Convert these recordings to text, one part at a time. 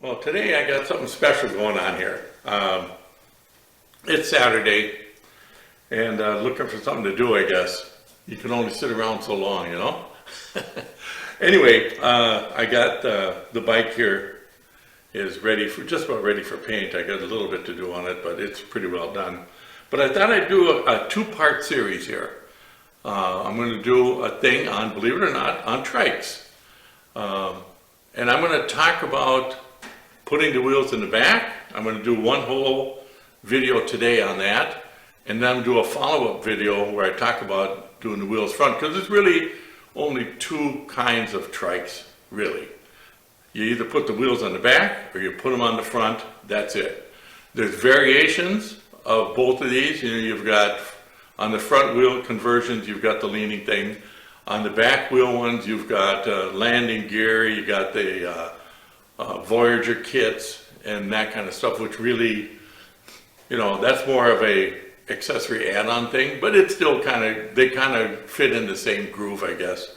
Well, today I got something special going on here. It's Saturday, and looking for something to do, I guess. You can only sit around so long, you know? Anyway, I got the bike here is ready for, just about ready for paint. I got a little bit to do on it, but it's pretty well done. But I thought I'd do a two-part series here. I'm going to do a thing on, believe it or not, on trikes. And I'm going to talk about putting the wheels in the back. I'm going to do one whole video today on that, and then do a follow-up video where I talk about doing the wheels front, because there's really only two kinds of trikes, really. You either put the wheels on the back or you put them on the front. That's it. There's variations of both of these. You know, you've got on the front wheel conversions, you've got the leaning thing. On the back wheel ones, you've got landing gear, you got the Voyager kits and that kind of stuff, which really, you know, that's more of a accessory add-on thing, but it's still they kind of fit in the same groove, I guess.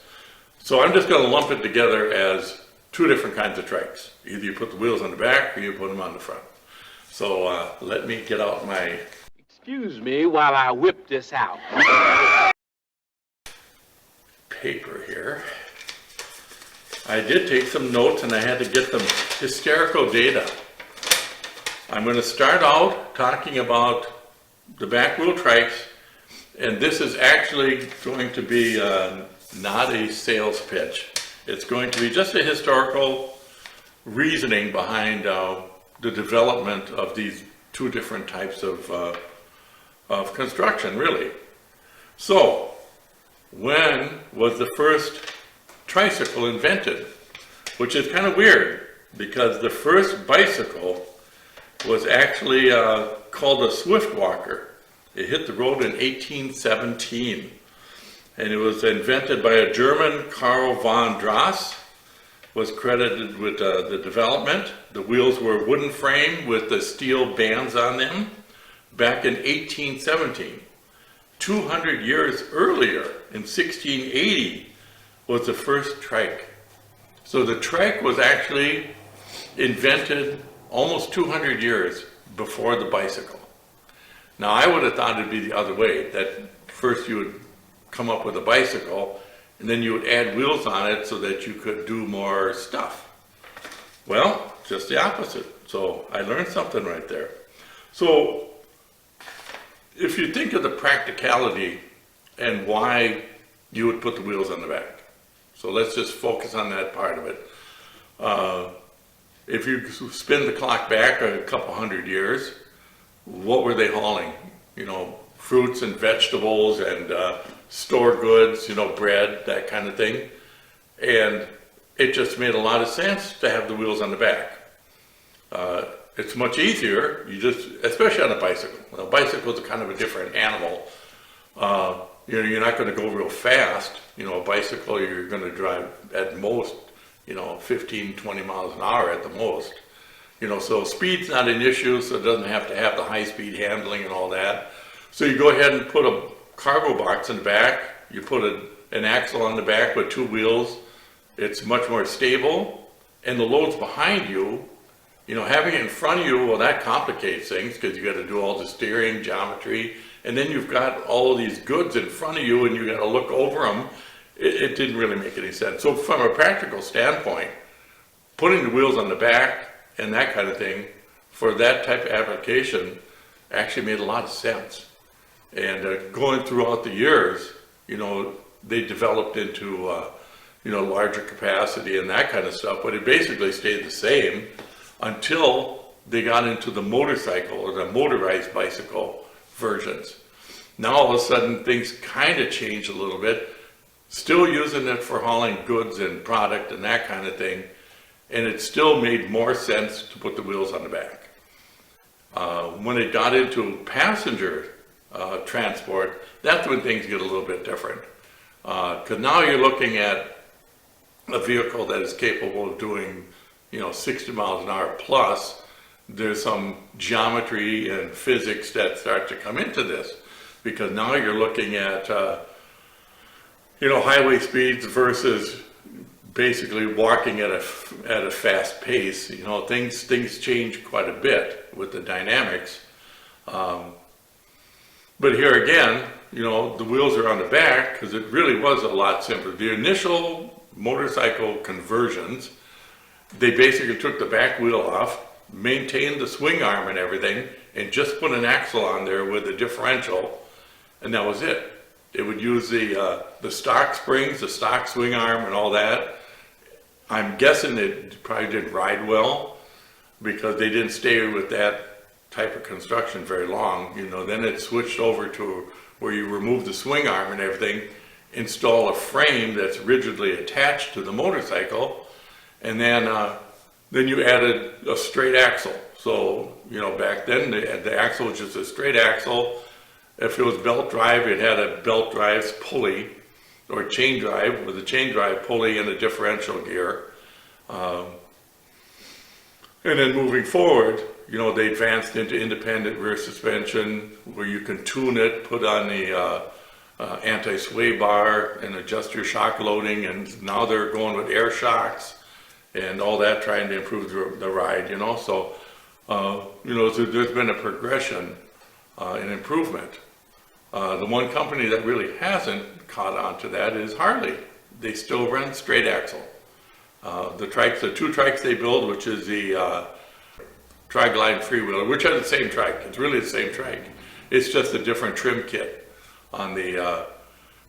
So I'm just going to lump it together as two different kinds of trikes. Either you put the wheels on the back or you put them on the front. So let me get out my... Excuse me while I whip this out. Paper here. I did take some notes and I had to get some hysterical data. I'm going to start out talking about the back wheel trikes, and this is actually going to be not a sales pitch. It's going to be just a historical reasoning behind the development of these two different types of construction, really. So, when was the first tricycle invented? Which is kind of weird, because the first bicycle was actually called a swift walker. It hit the road in 1817, and it was invented by a German, Karl von Drass, was credited with the development. The wheels were wooden frame with the steel bands on them back in 1817. 200 years earlier, in 1680, was the first trike. So the trike was actually invented almost 200 years before the bicycle. Now I would have thought it'd be the other way, that first you would come up with a bicycle and then you would add wheels on it so that you could do more stuff. Well, just the opposite. So I learned something right there. So if you think of the practicality and why you would put the wheels on the back. So let's just focus on that part of it. If you spin the clock back a couple hundred years, what were they hauling? You know, fruits and vegetables and store goods, you know, bread, that kind of thing. And it just made a lot of sense to have the wheels on the back. It's much easier, especially on a bicycle. Well, bicycles are kind of a different animal. You know, you're not going to go real fast. You know, a bicycle, you're going to drive at most, you know, 15, 20 miles an hour at the most. You know, so speed's not an issue, so it doesn't have to have the high-speed handling and all that. So you go ahead and put a cargo box in the back, you put an axle on the back with two wheels. It's much more stable, and the loads behind you, you know, having it in front of you, well, that complicates things because you got to do all the steering, geometry, and then you've got all of these goods in front of you and you got to look over them. It didn't really make any sense. So from a practical standpoint, putting the wheels on the back and that kind of thing for that type of application actually made a lot of sense. And going throughout the years, you know, they developed into, you know, larger capacity and that kind of stuff, but it basically stayed the same until they got into the motorcycle or the motorized bicycle versions. Now all of a sudden things kind of changed a little bit, still using it for hauling goods and product and that kind of thing, and it still made more sense to put the wheels on the back. When it got into passenger transport, that's when things get a little bit different. Because now you're looking at a vehicle that is capable of doing, you know, 60 miles an hour plus. There's some geometry and physics that start to come into this, because now you're looking at, you know, highway speeds versus basically walking at a fast pace. You know, things change quite a bit with the dynamics. But here again, you know, the wheels are on the back because it really was a lot simpler. The initial motorcycle conversions, they basically took the back wheel off, maintained the swing arm and everything, and just put an axle on there with a differential, and that was it. It would use the stock springs, the stock swing arm, and all that. I'm guessing it probably didn't ride well because they didn't stay with that type of construction very long. You know, then it switched over to where you remove the swing arm and everything, install a frame that's rigidly attached to the motorcycle, and then you added a straight axle. So, you know, back then the axle was just a straight axle. If it was belt drive, it had a belt drive pulley, or chain drive with a chain drive pulley and a differential gear. And then moving forward, you know, they advanced into independent rear suspension where you can tune it, put on the anti-sway bar and adjust your shock loading, and now they're going with air shocks and all that, trying to improve the ride, you know. So, you know, so there's been a progression and improvement. The one company that really hasn't caught on to that is Harley. They still run straight axle. The two trikes they build, which is the Tri-Glide freewheeler, which are the same trike. It's really the same trike. It's just a different trim kit on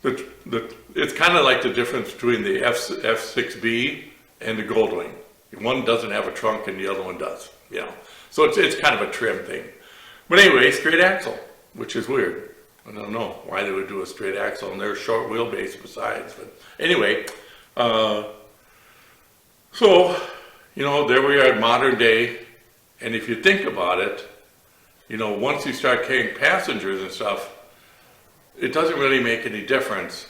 it's kind of like the difference between the F6B and the Goldwing. One doesn't have a trunk and the other one does, you know. So it's kind of a trim thing. But anyway, straight axle, which is weird. I don't know why they would do a straight axle, and they're short wheelbase besides. But anyway, so, you know, there we are at modern day. And if you think about it, you know, once you start carrying passengers and stuff, it doesn't really make any difference,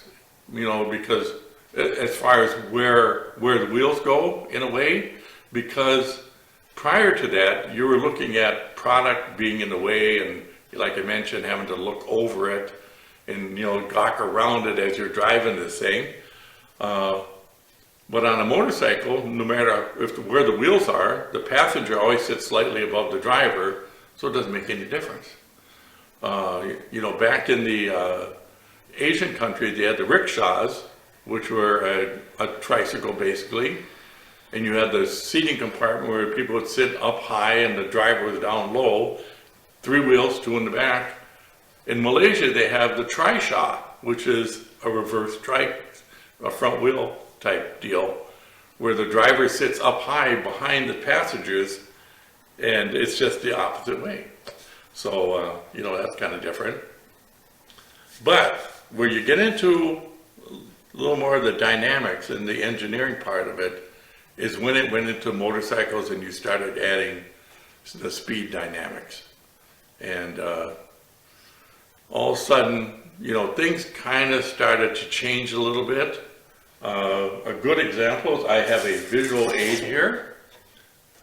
you know, because as far as where the wheels go, in a way, because prior to that, you were looking at product being in the way, and like I mentioned, having to look over it and, you know, gawk around it as you're driving this thing. But on a motorcycle, no matter where the wheels are, the passenger always sits slightly above the driver, so it doesn't make any difference. You know, back in the Asian countries, they had the rickshaws, which were a tricycle basically, and you had the seating compartment where people would sit up high and the driver was down low, 3 wheels, 2 in the back. In Malaysia, they have the trishaw, which is a reverse trike, a front wheel type deal, where the driver sits up high behind the passengers, and it's just the opposite way. So, you know, that's kind of different. But where you get into a little more of the dynamics and the engineering part of it is when it went into motorcycles and you started adding the speed dynamics. And all of a sudden, you know, things kind of started to change a little bit. A good example is I have a visual aid here,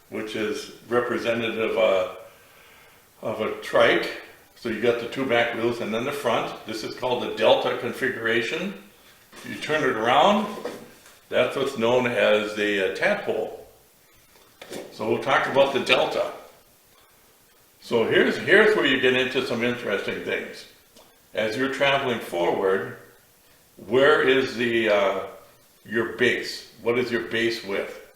which is representative of a trike. So you got the 2 back wheels and then the front. This is called the Delta configuration. If you turn it around, that's what's known as the tadpole. So we'll talk about the Delta. So here's where you get into some interesting things. As you're traveling forward, where is your base? What is your base width?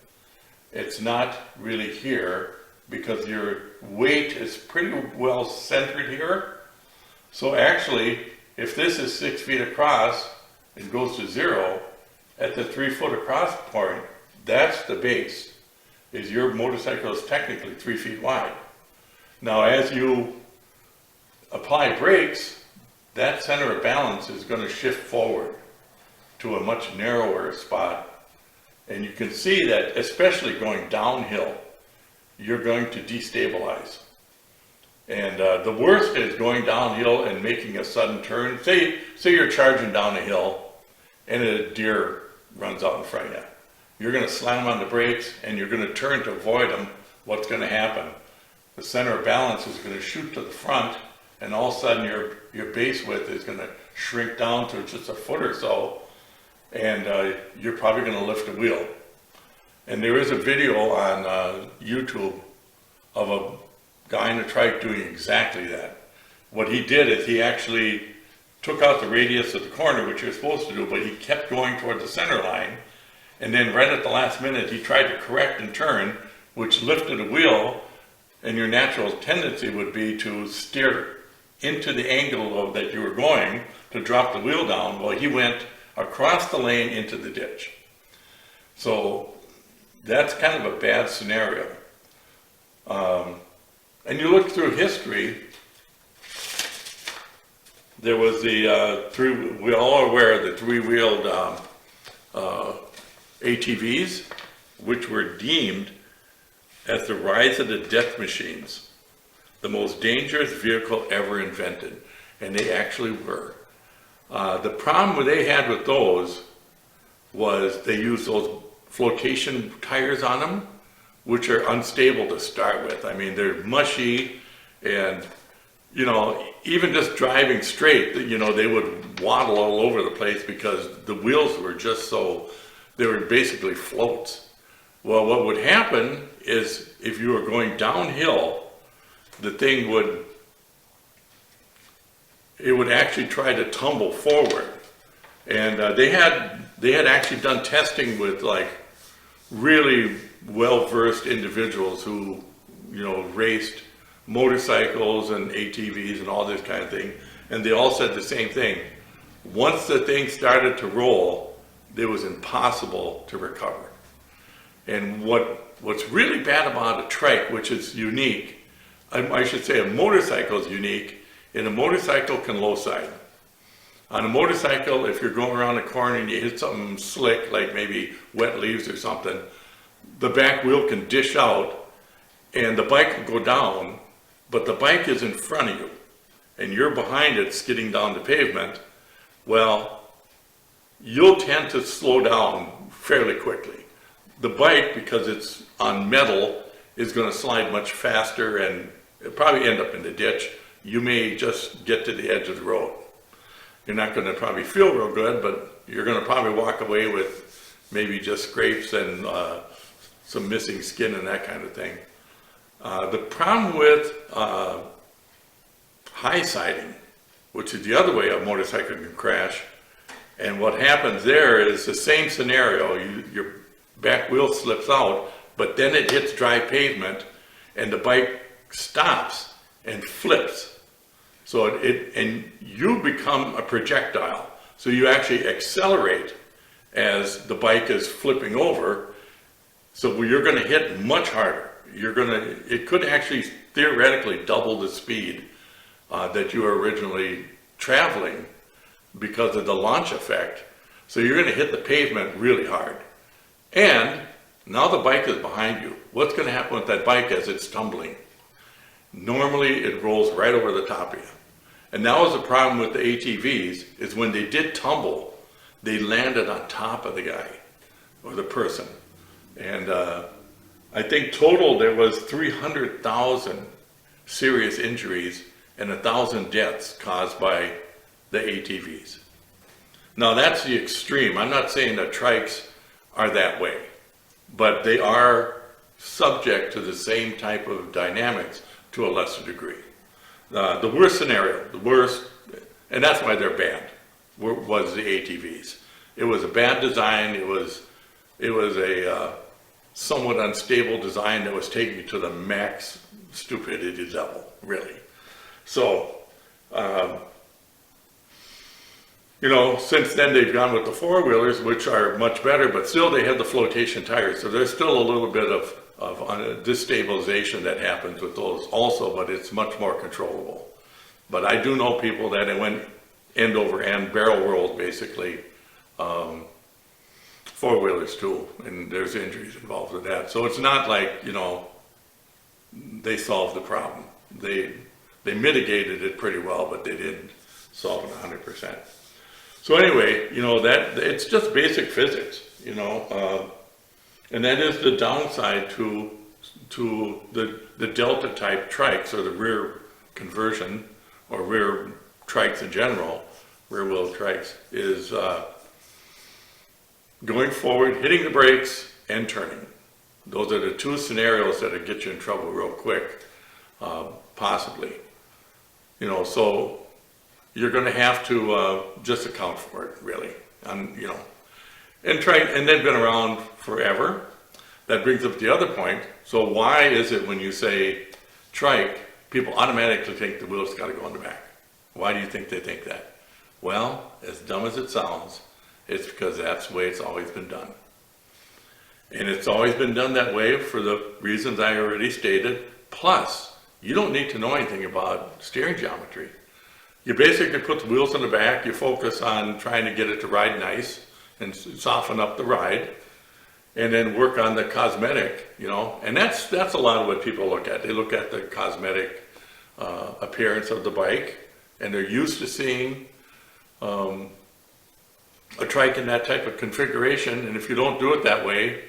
It's not really here because your weight is pretty well centered here. So actually, if this is 6 feet across and goes to 0, at the 3 foot across point, that's the base. Is your motorcycle is technically 3 feet wide. Now, as you apply brakes, that center of balance is going to shift forward to a much narrower spot. And you can see that, especially going downhill, you're going to destabilize. And the worst is going downhill and making a sudden turn. Say you're charging down a hill and a deer runs out in front of you. You're going to slam on the brakes and you're going to turn to avoid them. What's going to happen? The center of balance is going to shoot to the front, and all of a sudden your base width is going to shrink down to just a foot or so. and you're probably going to lift a wheel. And there is a video on YouTube of a guy in a trike doing exactly that. What he did is he actually took out the radius of the corner, which you're supposed to do, but he kept going toward the center line. And then right at the last minute, he tried to correct and turn, which lifted a wheel, and your natural tendency would be to steer into the angle that you were going to drop the wheel down. Well, he went across the lane into the ditch. So that's kind of a bad scenario. And you look through history, there was the we're all aware of the three-wheeled ATVs, which were deemed as the rise of the death machines, the most dangerous vehicle ever invented, and they actually were. The problem they had with those was they used those flotation tires on them, which are unstable to start with. I mean, they're mushy, and you know, even just driving straight, you know, they would waddle all over the place because the wheels were just so, they were basically floats. Well, what would happen is if you were going downhill, the thing would actually try to tumble forward. And they had actually done testing with like really well-versed individuals who, you know, raced motorcycles and ATVs and all this kind of thing. And they all said the same thing. Once the thing started to roll, it was impossible to recover. And what's really bad about a trike, which is unique, I should say a motorcycle is unique, and a motorcycle can low side. On a motorcycle, if you're going around a corner and you hit something slick, like maybe wet leaves or something, the back wheel can dish out and the bike will go down, but the bike is in front of you and you're behind it skidding down the pavement. Well, you'll tend to slow down fairly quickly. The bike, because it's on metal, is going to slide much faster and it'll probably end up in the ditch. You may just get to the edge of the road. You're not going to probably feel real good, but you're going to probably walk away with maybe just scrapes and some missing skin and that kind of thing. The problem with high siding, which is the other way a motorcycle can crash, and what happens there is the same scenario. Your back wheel slips out, but then it hits dry pavement and the bike stops and flips. So and you become a projectile. So you actually accelerate as the bike is flipping over. So you're going to hit much harder. It could actually theoretically double the speed that you were originally traveling because of the launch effect. So you're going to hit the pavement really hard. And now the bike is behind you. What's going to happen with that bike as it's tumbling? Normally it rolls right over the top of you. And that was the problem with the ATVs, is when they did tumble, they landed on top of the guy or the person. And I think total there was 300,000 serious injuries and 1,000 deaths caused by the ATVs. Now that's the extreme. I'm not saying that trikes are that way, but they are subject to the same type of dynamics to a lesser degree. The worst scenario, and that's why they're banned, was the ATVs. It was a bad design. It was a somewhat unstable design that was taking it to the max stupidity level, really. So, you know, since then they've gone with the four-wheelers, which are much better, but still they have the flotation tires. So there's still a little bit of destabilization that happens with those also, but it's much more controllable. But I do know people that it went end over end, barrel rolled basically, four-wheelers too, and there's injuries involved with that. So it's not like, you know, they solved the problem. They mitigated it pretty well, but they didn't solve it 100%. So anyway, you know, that it's just basic physics, you know, and that is the downside to the delta type trikes, or the rear conversion, or rear trikes in general, rear wheel trikes, is going forward, hitting the brakes, and turning. Those are the two scenarios that'll get you in trouble real quick, possibly. You know, so you're going to have to just account for it, really. You know, and they've been around forever. That brings up the other point. So why is it when you say trike, people automatically think the wheel's got to go on the back? Why do you think they think that? Well, as dumb as it sounds, it's because that's the way it's always been done. And it's always been done that way for the reasons I already stated. Plus, you don't need to know anything about steering geometry. You basically put the wheels on the back, you focus on trying to get it to ride nice and soften up the ride, and then work on the cosmetic, you know. And that's a lot of what people look at. They look at the cosmetic appearance of the bike, and they're used to seeing a trike in that type of configuration, and if you don't do it that way,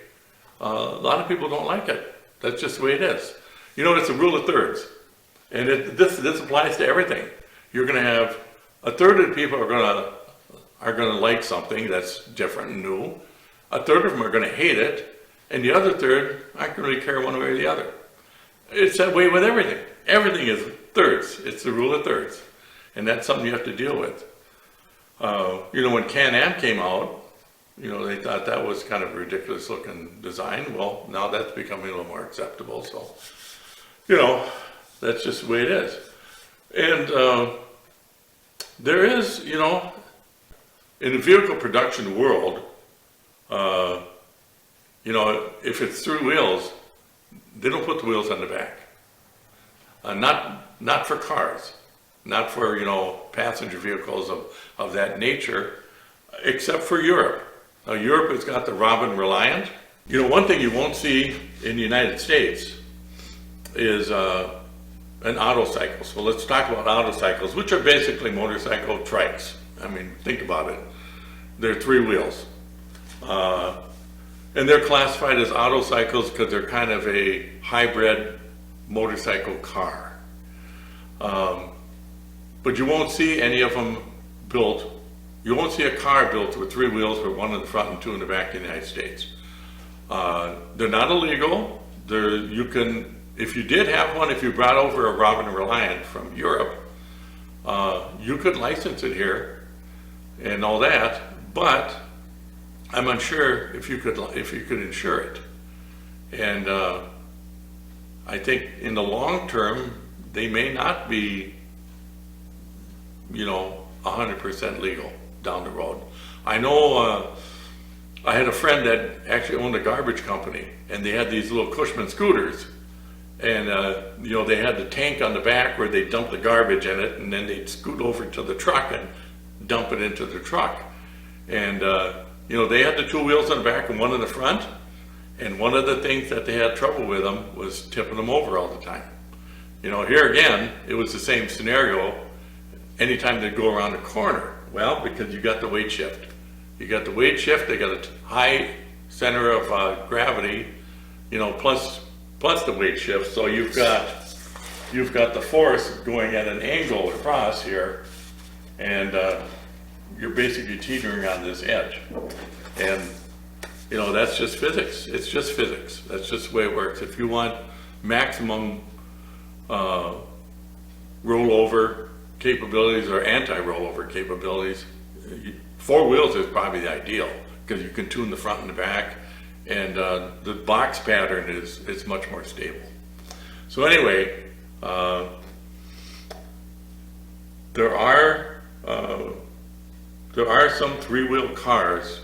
a lot of people don't like it. That's just the way it is. You know, it's a rule of thirds, and this applies to everything. You're going to have a third of the people are going to like something that's different and new. A third of them are going to hate it, and the other third aren't going to really care one way or the other. It's that way with everything. Everything is thirds. It's the rule of thirds, and that's something you have to deal with. You know, when Can-Am came out, you know, they thought that was kind of a ridiculous looking design. Well, now that's becoming a little more acceptable. So, you know, that's just the way it is. And there is, you know, in the vehicle production world, you know, if it's through wheels, they don't put the wheels on the back. Not for cars, not for, you know, passenger vehicles of that nature, except for Europe. Now, Europe has got the Robin Reliant. You know, one thing you won't see in the United States is an auto cycle. So let's talk about auto cycles, which are basically motorcycle trikes. I mean, think about it. They're three wheels. And they're classified as auto cycles because they're kind of a hybrid motorcycle car. But you won't see any of them built. You won't see a car built with three wheels with one in the front and two in the back in the United States. They're not illegal. You can, if you did have one, if you brought over a Robin Reliant from Europe, you could license it here and all that, but I'm unsure if you could insure it. And I think in the long term, they may not be, you know, 100% legal down the road. I know I had a friend that actually owned a garbage company, and they had these little Cushman scooters, and you know, they had the tank on the back where they dump the garbage in it, and then they'd scoot over to the truck and dump it into the truck. And you know, they had the two wheels on the back and one in the front, and one of the things that they had trouble with them was tipping them over all the time. You know, here again, it was the same scenario anytime they go around a corner. Well, because you got the weight shift. You got the weight shift, they got a high center of gravity, you know, plus the weight shift. So you've got the force going at an angle across here, and you're basically teetering on this edge. And, you know, that's just physics. It's just physics. That's just the way it works. If you want maximum rollover capabilities or anti-rollover capabilities, four wheels is probably the ideal because you can tune the front and the back, and the box pattern is much more stable. So anyway, there are some three-wheel cars,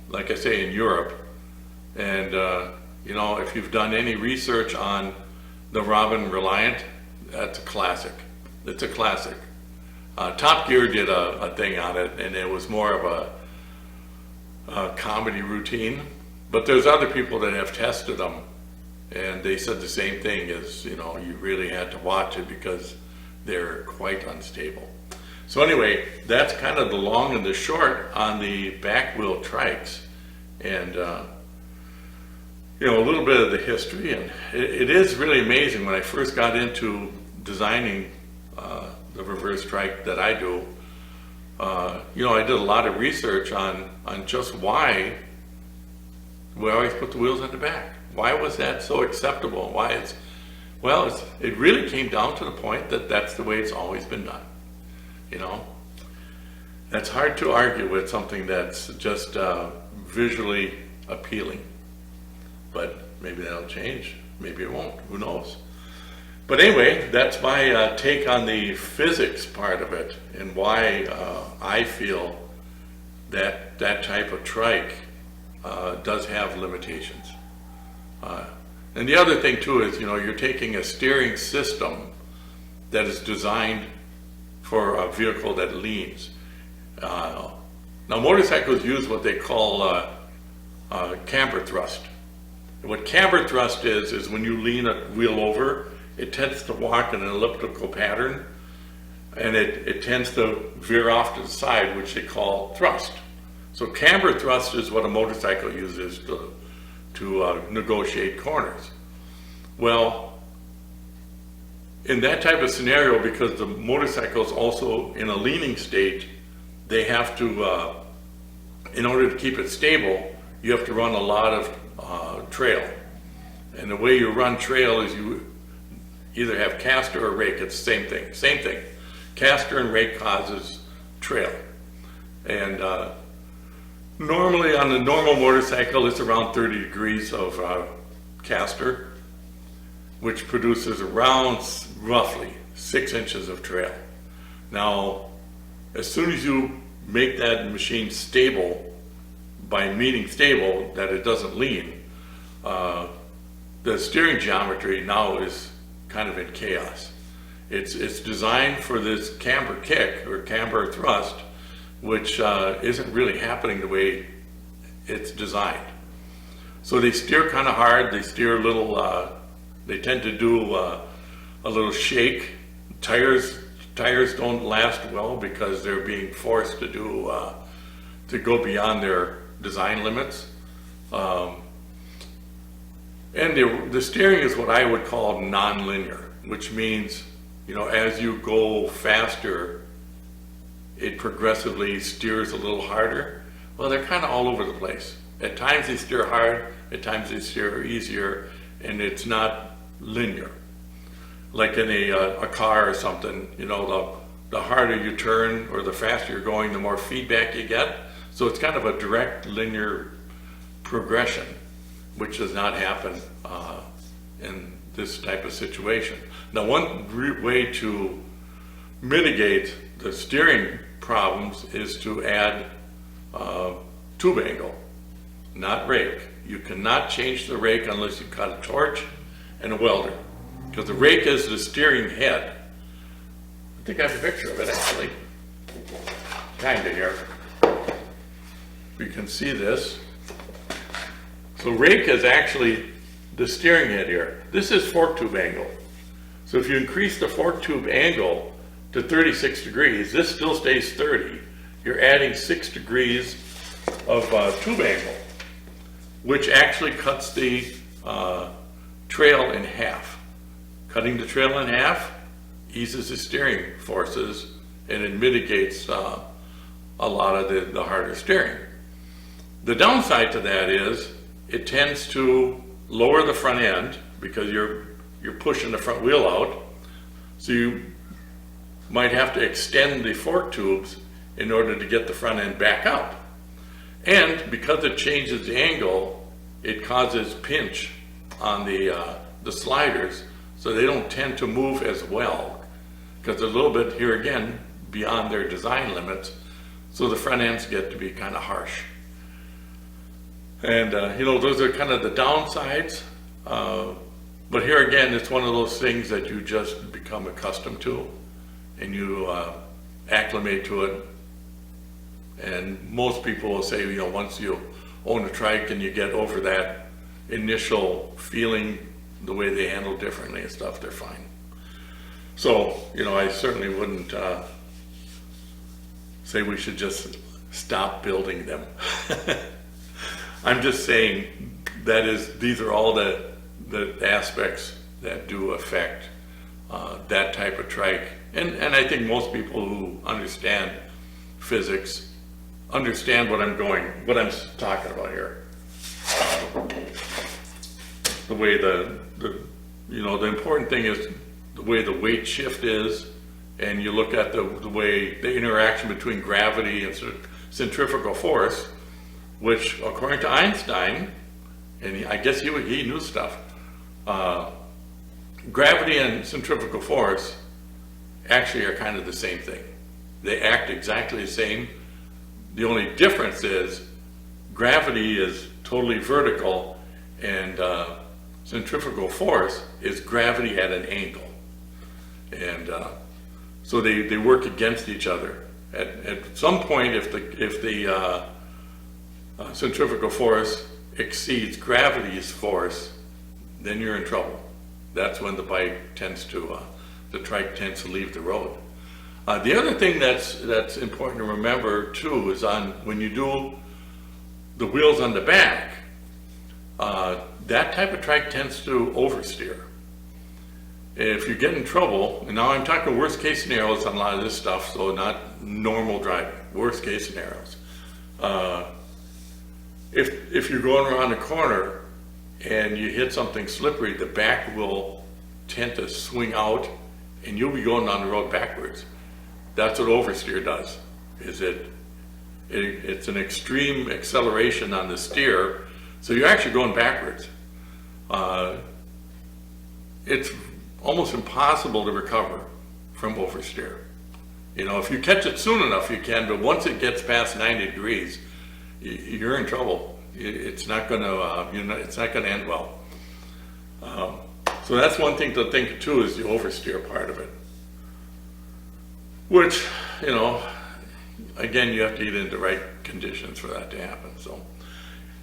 like I say, in Europe, and you know, if you've done any research on the Robin Reliant, that's a classic. It's a classic. Top Gear did a thing on it, and it was more of a comedy routine. But there's other people that have tested them, and they said the same thing, is, you know, you really had to watch it because they're quite unstable. So anyway, that's kind of the long and the short on the back wheel trikes, and you know, a little bit of the history. And it is really amazing. When I first got into designing the reverse trike that I do, you know, I did a lot of research on just why we always put the wheels on the back. Why was that so acceptable? Well, it really came down to the point that that's the way it's always been done. You know, that's hard to argue with something that's just visually appealing. But maybe that'll change. Maybe it won't. Who knows? But anyway, that's my take on the physics part of it and why I feel that that type of trike does have limitations. And the other thing too is, you know, you're taking a steering system that is designed for a vehicle that leans. Now motorcycles use what they call camber thrust. And what camber thrust is when you lean a wheel over, it tends to walk in an elliptical pattern, and it tends to veer off to the side, which they call thrust. So camber thrust is what a motorcycle uses to negotiate corners. Well, in that type of scenario, because the motorcycle is also in a leaning state, they have to, in order to keep it stable, you have to run a lot of trail. And the way you run trail is you either have caster or rake. It's the same thing. Caster and rake causes trail. And normally on a normal motorcycle, it's around 30 degrees of caster, which produces around roughly 6 inches of trail. Now, as soon as you make that machine stable, by meaning stable, that it doesn't lean, the steering geometry now is kind of in chaos. It's designed for this camber kick or camber thrust, which isn't really happening the way it's designed. So they steer kind of hard. They steer a little. They tend to do a little shake. Tires don't last well because they're being forced to go beyond their design limits. And the steering is what I would call non-linear, which means, you know, as you go faster, it progressively steers a little harder. Well, they're kind of all over the place. At times they steer hard, at times they steer easier, and it's not linear. Like in a car or something, you know, the harder you turn or the faster you're going, the more feedback you get. So it's kind of a direct linear progression, which does not happen in this type of situation. Now, one way to mitigate the steering problems is to add tube angle, not rake. You cannot change the rake unless you've got a torch and a welder, because the rake is the steering head. I think I have a picture of it actually, kind of here. You can see this. So rake is actually the steering head here. This is fork tube angle. So if you increase the fork tube angle to 36 degrees, this still stays 30. You're adding 6 degrees of tube angle, which actually cuts the trail in half. Cutting the trail in half eases the steering forces, and it mitigates a lot of the harder steering. The downside to that is it tends to lower the front end because you're pushing the front wheel out. So you might have to extend the fork tubes in order to get the front end back up. And because it changes the angle, it causes pinch on the sliders, so they don't tend to move as well because they're a little bit, here again, beyond their design limits. So the front ends get to be kind of harsh. And you know, those are kind of the downsides. But here again, it's one of those things that you just become accustomed to and you acclimate to it. And most people will say, you know, once you own a trike and you get over that initial feeling, the way they handle differently and stuff, they're fine. So, you know, I certainly wouldn't say we should just stop building them. I'm just saying these are all the aspects that do affect that type of trike. And I think most people who understand physics understand what I'm talking about here. the way the important thing is the way the weight shift is, and you look at the way the interaction between gravity and centrifugal force, which according to Einstein, and I guess he knew stuff, gravity and centrifugal force actually are kind of the same thing. They act exactly the same. The only difference is gravity is totally vertical, and centrifugal force is gravity at an angle. And so they work against each other. At some point, if the centrifugal force exceeds gravity's force, then you're in trouble. That's when the bike tends to, the trike tends to leave the road. The other thing that's important to remember too is when you do the wheels on the back, that type of trike tends to oversteer. If you get in trouble, and now I'm talking worst case scenarios on a lot of this stuff, so not normal driving, worst case scenarios. If you're going around a corner and you hit something slippery, the back will tend to swing out and you'll be going down the road backwards. That's what oversteer does, is it's an extreme acceleration on the steer, so you're actually going backwards. It's almost impossible to recover from oversteer. If you catch it soon enough, you can, but once it gets past 90 degrees, you're in trouble. It's not going to, it's not going to end well. So that's one thing to think too, is the oversteer part of it. Which, again, you have to get into the right conditions for that to happen. So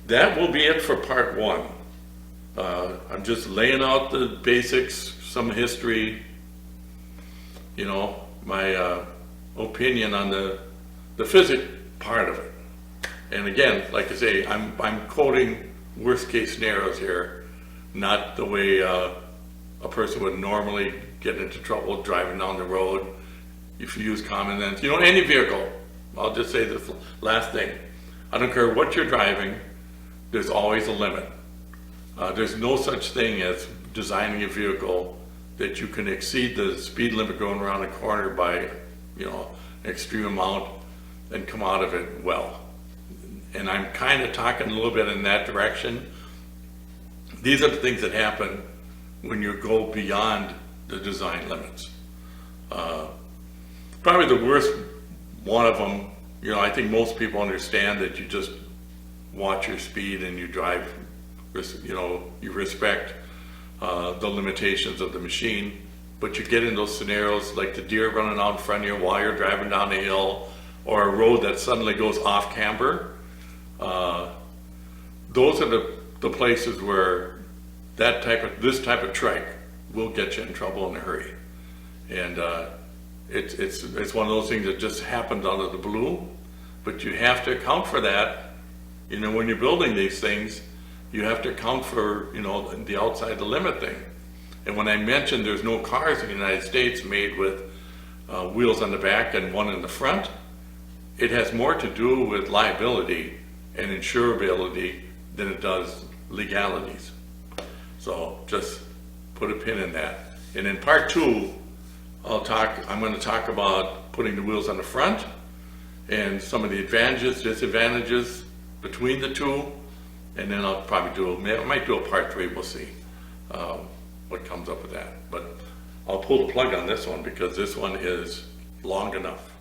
that will be it for part one. I'm just laying out the basics, some history, my opinion on the physics part of it. And again, like I say, I'm quoting worst case scenarios here, not the way a person would normally get into trouble driving down the road. If you use common sense, any vehicle, I'll just say this last thing. I don't care what you're driving, there's always a limit. There's no such thing as designing a vehicle that you can exceed the speed limit going around a corner by, an extreme amount and come out of it well. And I'm kind of talking a little bit in that direction. These are the things that happen when you go beyond the design limits. Probably the worst one of them, I think most people understand that you just watch your speed and you drive, you respect the limitations of the machine, but you get in those scenarios like the deer running out in front of you while you're driving down the hill, or a road that suddenly goes off camber. Those are the places where this type of trike will get you in trouble in a hurry. And it's one of those things that just happens out of the blue, but you have to account for that. When you're building these things, you have to account for, the outside the limit thing. And when I mentioned there's no cars in the United States made with wheels on the back and one in the front, it has more to do with liability and insurability than it does legalities. So just put a pin in that. And in part two, I'm going to talk about putting the wheels on the front and some of the advantages, disadvantages between the two. And then I'll probably I might do a part three, we'll see what comes up with that. But I'll pull the plug on this one because this one is long enough.